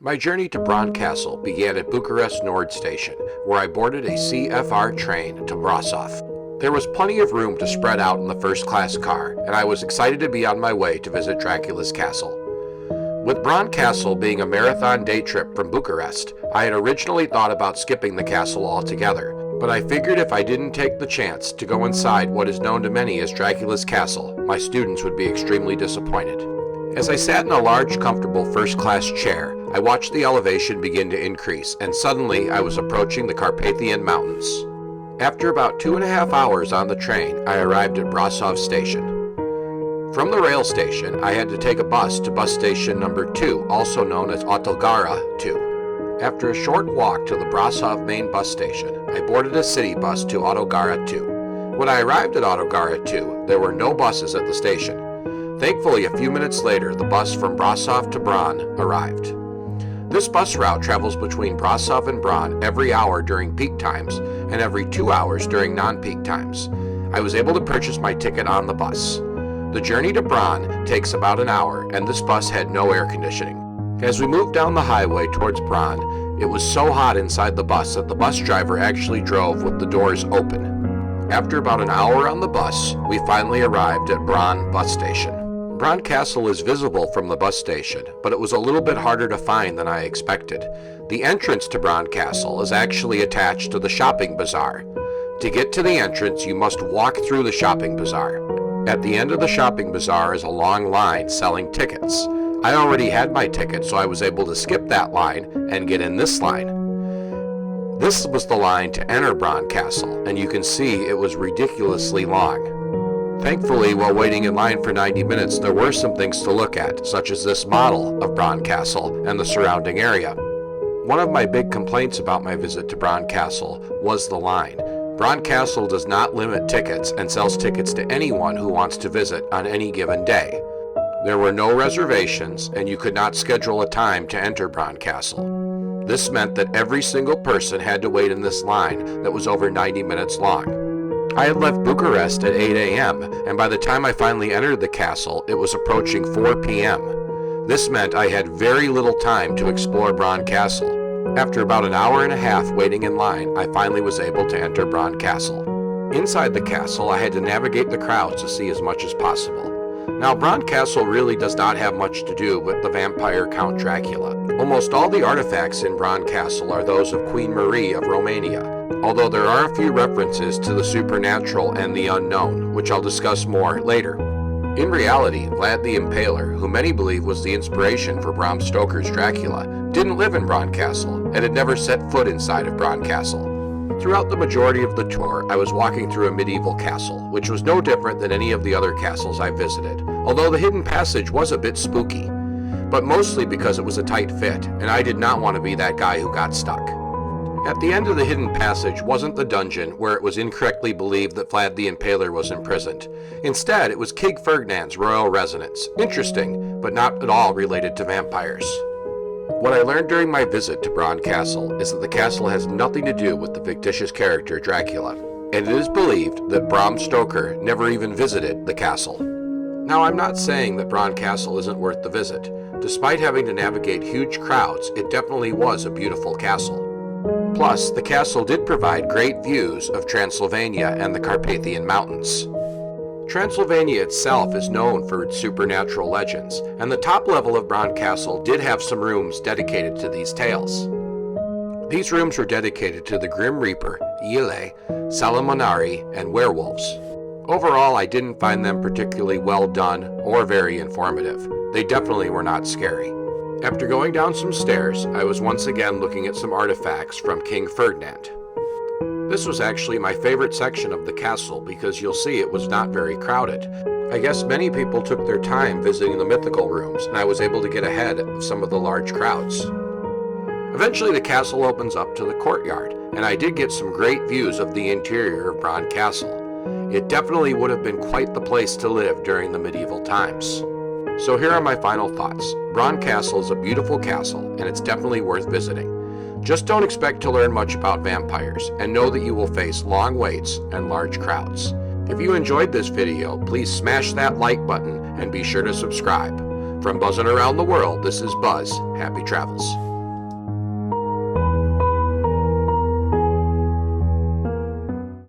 My journey to Bran Castle began at Bucharest Nord Station, where I boarded a CFR train to Brasov. There was plenty of room to spread out in the first-class car, and I was excited to be on my way to visit Dracula's castle. With Bran Castle being a marathon day trip from Bucharest, I had originally thought about skipping the castle altogether, but I figured if I didn't take the chance to go inside what is known to many as Dracula's Castle, my students would be extremely disappointed. As I sat in a large, comfortable first-class chair, I watched the elevation begin to increase, and suddenly I was approaching the Carpathian Mountains. After about 2.5 hours on the train, I arrived at Brasov station. From the rail station, I had to take a bus to bus station number 2, also known as Autogara 2. After a short walk to the Brasov main bus station, I boarded a city bus to Autogara 2. When I arrived at Autogara 2, there were no buses at the station. Thankfully, a few minutes later, the bus from Brasov to Bran arrived. This bus route travels between Brasov and Bran every hour during peak times and every 2 hours during non-peak times. I was able to purchase my ticket on the bus. The journey to Bran takes about an hour, and this bus had no air conditioning. As we moved down the highway towards Bran, it was so hot inside the bus that the bus driver actually drove with the doors open. After about an hour on the bus, we finally arrived at Bran bus station. Bran Castle is visible from the bus station, but it was a little bit harder to find than I expected. The entrance to Bran Castle is actually attached to the shopping bazaar. To get to the entrance, you must walk through the shopping bazaar. At the end of the shopping bazaar is a long line selling tickets. I already had my ticket, so I was able to skip that line and get in this line. This was the line to enter Bran Castle, and you can see it was ridiculously long. Thankfully, while waiting in line for 90 minutes, there were some things to look at, such as this model of Bran Castle and the surrounding area. One of my big complaints about my visit to Bran Castle was the line. Bran Castle does not limit tickets and sells tickets to anyone who wants to visit on any given day. There were no reservations, and you could not schedule a time to enter Bran Castle. This meant that every single person had to wait in this line that was over 90 minutes long. I had left Bucharest at 8 a.m., and by the time I finally entered the castle, it was approaching 4 p.m. This meant I had very little time to explore Bran Castle. After about an hour and a half waiting in line, I finally was able to enter Bran Castle. Inside the castle, I had to navigate the crowds to see as much as possible. Now, Bran Castle really does not have much to do with the vampire Count Dracula. Almost all the artifacts in Bran Castle are those of Queen Marie of Romania, although there are a few references to the supernatural and the unknown, which I'll discuss more later. In reality, Vlad the Impaler, who many believe was the inspiration for Bram Stoker's Dracula, didn't live in Bran Castle and had never set foot inside of Bran Castle. Throughout the majority of the tour, I was walking through a medieval castle, which was no different than any of the other castles I visited, although the hidden passage was a bit spooky, but mostly because it was a tight fit, and I did not want to be that guy who got stuck. At the end of the hidden passage wasn't the dungeon where it was incorrectly believed that Vlad the Impaler was imprisoned. Instead, it was King Ferdinand's royal residence. Interesting, but not at all related to vampires. What I learned during my visit to Bran Castle is that the castle has nothing to do with the fictitious character Dracula, and it is believed that Bram Stoker never even visited the castle. Now, I'm not saying that Bran Castle isn't worth the visit. Despite having to navigate huge crowds, it definitely was a beautiful castle. Plus, the castle did provide great views of Transylvania and the Carpathian Mountains. Transylvania itself is known for its supernatural legends, and the top level of Bran Castle did have some rooms dedicated to these tales. These rooms were dedicated to the Grim Reaper, Ile, Salamonari, and werewolves. Overall, I didn't find them particularly well done or very informative. They definitely were not scary. After going down some stairs, I was once again looking at some artifacts from King Ferdinand. This was actually my favorite section of the castle because you'll see it was not very crowded. I guess many people took their time visiting the mythical rooms, and I was able to get ahead of some of the large crowds. Eventually the castle opens up to the courtyard, and I did get some great views of the interior of Bran Castle. It definitely would have been quite the place to live during the medieval times. So here are my final thoughts. Bran Castle is a beautiful castle, and it's definitely worth visiting. Just don't expect to learn much about vampires, and know that you will face long waits and large crowds. If you enjoyed this video, please smash that like button and be sure to subscribe. From Buzzing Around the World, this is Buzz. Happy travels.